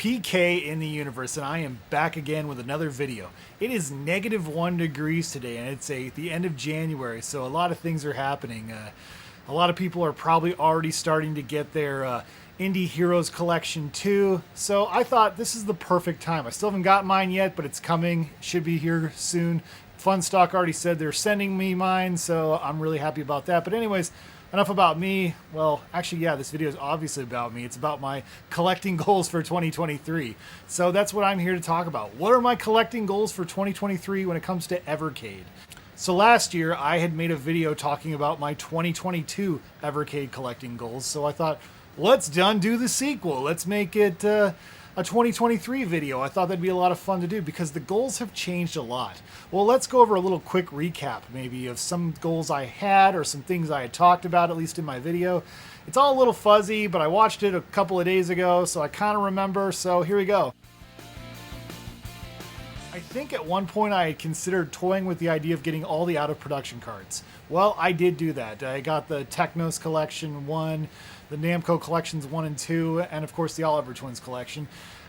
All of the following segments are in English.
PK in the universe, and I am back again with another video. It is -1 degrees today, and it's the end of January, so a lot of things are happening. A lot of people are probably already starting to get their Indie Heroes collection too, so I thought this is the perfect time. I still haven't got mine yet, but it's coming. Should be here soon. Funstock already said they're sending me mine, so I'm really happy about that. But anyways, enough about me. Well, actually, yeah, this video is obviously about me. It's about my collecting goals for 2023. So that's what I'm here to talk about. What are my collecting goals for 2023 when it comes to Evercade? So last year, I had made a video talking about my 2022 Evercade collecting goals. So I thought, let's do the sequel. Let's make it a 2023 video. I thought that'd be a lot of fun to do because the goals have changed a lot. Well, let's go over a little quick recap maybe of some goals I had or some things I had talked about, at least in my video. It's all a little fuzzy, but I watched it a couple of days ago, so I kind of remember, so here we go. I think at one point I had considered toying with the idea of getting all the out-of-production cards. Well, I did do that. I got the Technos Collection 1, the Namco Collections 1 and 2, and of course the Oliver Twins Collection.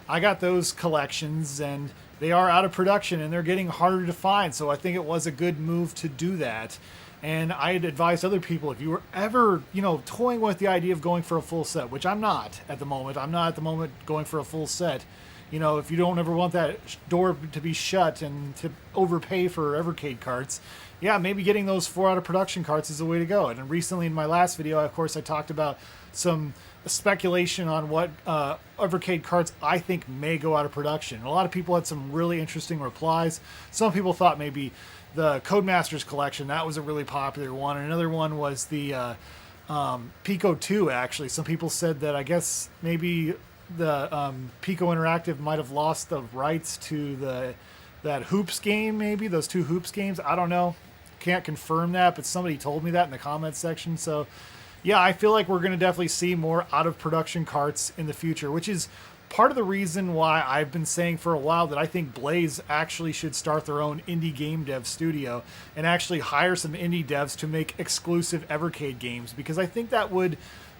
I got those collections, and they are out of production, and they're getting harder to find, so I think it was a good move to do that. And I'd advise other people, if you were ever, toying with the idea of going for a full set, which I'm not at the moment. I'm not at the moment going for a full set. If you don't ever want that door to be shut and to overpay for Evercade cards, yeah, maybe getting those 4 out of production cards is the way to go. And recently in my last video, of course, I talked about some speculation on what Evercade cards I think may go out of production. And a lot of people had some really interesting replies. Some people thought maybe the Codemasters collection, that was a really popular one. And another one was the Pico 2, actually. Some people said that I guess maybe the Pico Interactive might have lost the rights to that Hoops game, maybe those 2 Hoops games. I don't know, can't confirm that, but somebody told me that in the comments section. So yeah, I feel like we're going to definitely see more out of production carts in the future, which is part of the reason why I've been saying for a while that I think Blaze actually should start their own indie game dev studio and actually hire some indie devs to make exclusive Evercade games, because I think that would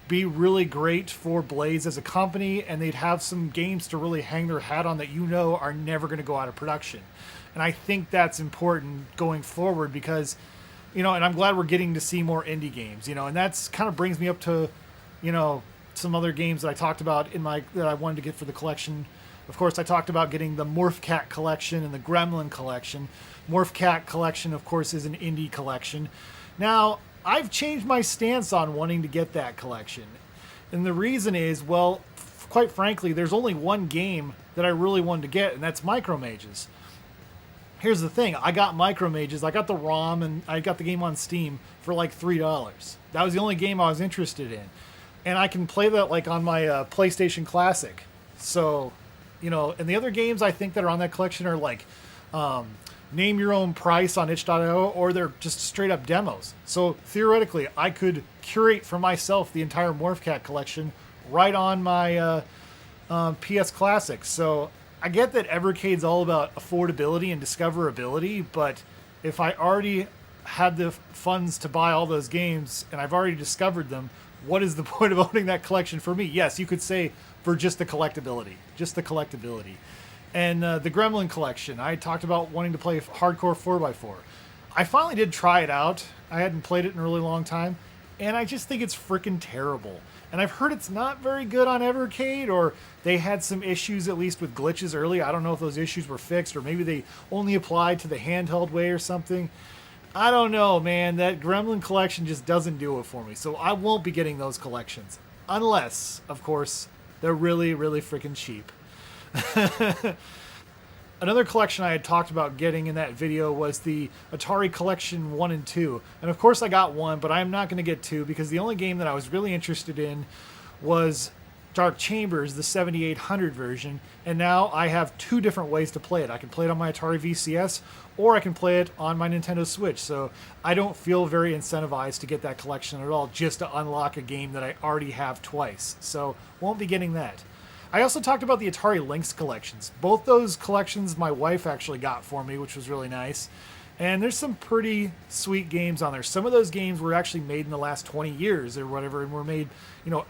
be really great for Blaze as a company, and they'd have some games to really hang their hat on that are never going to go out of production. And I think that's important going forward because, and I'm glad we're getting to see more indie games, and that's kind of brings me up to, some other games that I talked about that I wanted to get for the collection. Of course, I talked about getting the Morph Cat collection and the Gremlin collection. Morph Cat collection, of course, is an indie collection. Now, I've changed my stance on wanting to get that collection. And the reason is, well, quite frankly, there's only one game that I really wanted to get, and that's Micro Mages. Here's the thing. I got Micro Mages. I got the ROM, and I got the game on Steam for like $3. That was the only game I was interested in. And I can play that like on my PlayStation Classic. So, and the other games I think that are on that collection are like name your own price on itch.io, or they're just straight up demos. So theoretically, I could curate for myself the entire Morph Cat collection right on my PS Classic. So I get that Evercade's all about affordability and discoverability, but if I already had the funds to buy all those games and I've already discovered them, what is the point of owning that collection for me? Yes, you could say for just the collectability. And the Gremlin collection, I talked about wanting to play hardcore 4x4. I finally did try it out. I hadn't played it in a really long time, and I just think it's freaking terrible. And I've heard it's not very good on Evercade, or they had some issues at least with glitches early. I don't know if those issues were fixed, or maybe they only applied to the handheld way or something. I don't know, man. That Gremlin collection just doesn't do it for me, so I won't be getting those collections. Unless, of course, they're really, really freaking cheap. Another collection I had talked about getting in that video was the Atari Collection 1 and 2. And of course I got 1, but I'm not going to get 2 because the only game that I was really interested in was Dark Chambers, the 7800 version. And now I have 2 different ways to play it. I can play it on my Atari VCS, or I can play it on my Nintendo Switch. So I don't feel very incentivized to get that collection at all just to unlock a game that I already have twice. So won't be getting that. I also talked about the Atari Lynx collections. Both those collections my wife actually got for me, which was really nice. And there's some pretty sweet games on there. Some of those games were actually made in the last 20 years or whatever, and were made,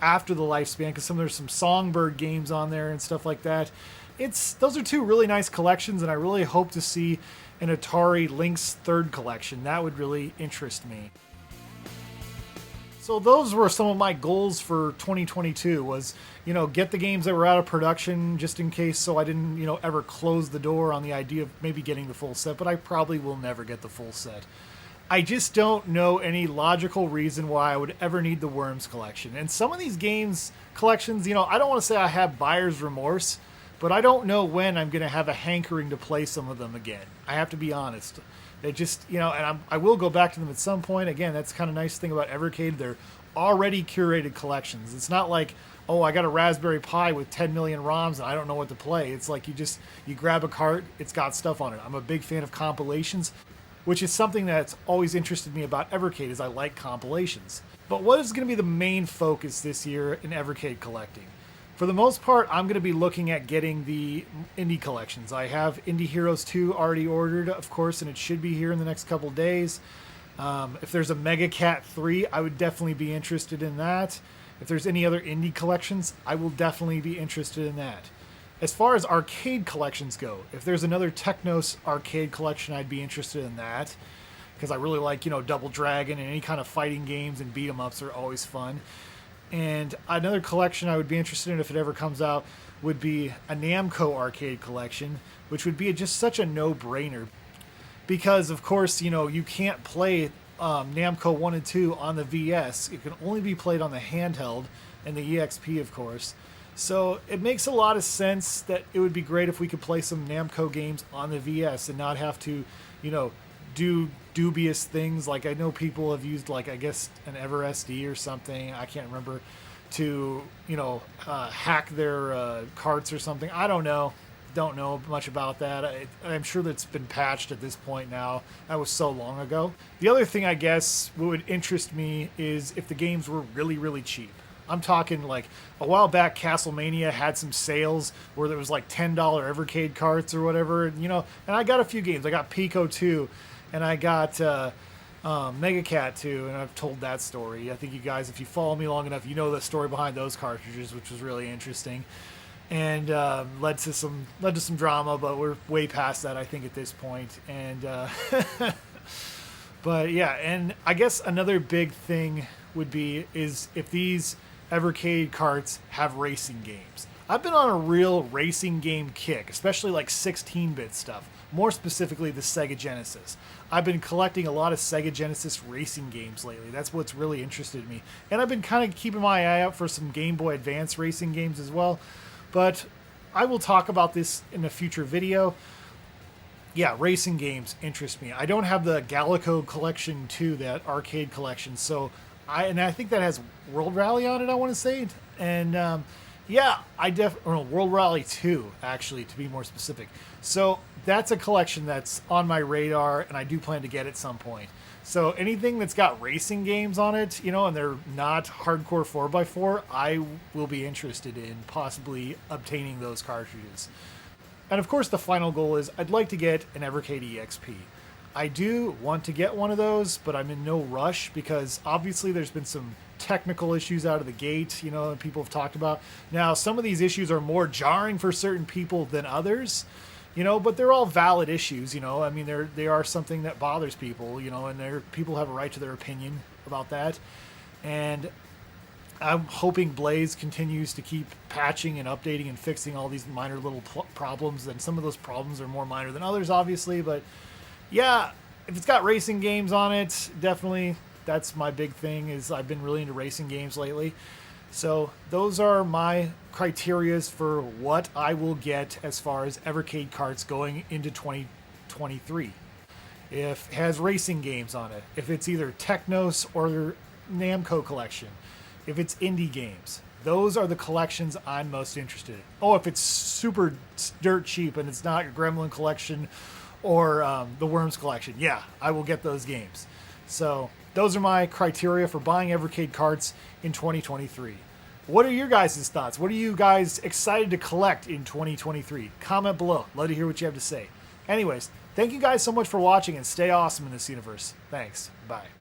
after the lifespan, because there's some Songbird games on there and stuff like that. Those are two really nice collections, and I really hope to see an Atari Lynx third collection. That would really interest me. So those were some of my goals for 2022 was, get the games that were out of production just in case, so I didn't, ever close the door on the idea of maybe getting the full set, but I probably will never get the full set. I just don't know any logical reason why I would ever need the Worms collection. And some of these games collections, I don't want to say I have buyer's remorse, but I don't know when I'm going to have a hankering to play some of them again. I have to be honest. They just, and I will go back to them at some point. Again, that's the kind of nice thing about Evercade. They're already curated collections. It's not like, oh, I got a Raspberry Pi with 10 million ROMs and I don't know what to play. It's like you grab a cart, it's got stuff on it. I'm a big fan of compilations, which is something that's always interested me about Evercade, is I like compilations. But what is going to be the main focus this year in Evercade collecting? For the most part, I'm going to be looking at getting the indie collections. I have Indie Heroes 2 already ordered, of course, and it should be here in the next couple days. If there's a Mega Cat 3, I would definitely be interested in that. If there's any other indie collections, I will definitely be interested in that. As far as arcade collections go, if there's another Technos arcade collection, I'd be interested in that. Because I really like, Double Dragon, and any kind of fighting games and beat 'em ups are always fun. And another collection I would be interested in if it ever comes out would be a Namco arcade collection, which would be just such a no-brainer. Because, of course, you can't play Namco 1 and 2 on the VS. It can only be played on the handheld and the EXP, of course. So it makes a lot of sense that it would be great if we could play some Namco games on the VS and not have to, do dubious things. Like I know people have used, like, I guess an EverSD or something, I can't remember, to hack their carts or something. I don't know much about that. I'm sure that's been patched at this point now. That was so long ago. The other thing, I guess, what would interest me is if the games were really, really cheap. I'm talking like a while back, Castlemania had some sales where there was like $10 Evercade carts or whatever, and I got a few games. I got Pico 2, and I got Mega Cat 2, and I've told that story. I think you guys, if you follow me long enough, you know the story behind those cartridges, which was really interesting, and led to some drama. But we're way past that, I think, at this point. And but yeah, and I guess another big thing is if these Evercade carts have racing games. I've been on a real racing game kick, especially like 16-bit stuff, more specifically the Sega Genesis. I've been collecting a lot of Sega Genesis racing games lately. That's what's really interested me. And I've been kind of keeping my eye out for some Game Boy Advance racing games as well. But I will talk about this in a future video. Yeah, racing games interest me. I don't have the Gallico Collection 2, that arcade collection, so I think that has World Rally on it, I want to say. And yeah, World Rally 2, actually, to be more specific. So that's a collection that's on my radar, and I do plan to get at some point. So anything that's got racing games on it, and they're not hardcore 4x4, I will be interested in possibly obtaining those cartridges. And of course, the final goal is I'd like to get an Evercade EXP. I do want to get one of those, but I'm in no rush because obviously there's been some technical issues out of the gate, that people have talked about. Now, some of these issues are more jarring for certain people than others, but they're all valid issues, I mean, they are something that bothers people, and people have a right to their opinion about that. And I'm hoping Blaze continues to keep patching and updating and fixing all these minor little problems. And some of those problems are more minor than others, obviously, but yeah, if it's got racing games on it, definitely that's my big thing, is I've been really into racing games lately. So those are my criterias for what I will get as far as Evercade carts going into 2023. If it has racing games on it, if it's either Technos or Namco collection, if it's indie games, those are the collections I'm most interested in. Oh, if it's super dirt cheap and it's not your Gremlin collection or the Worms collection, yeah, I will get those games. So those are my criteria for buying Evercade carts in 2023. What are your guys' thoughts? What are you guys excited to collect in 2023? Comment below. Love to hear what you have to say. Anyways, Thank you guys so much for watching, and stay awesome in this universe. Thanks. Bye.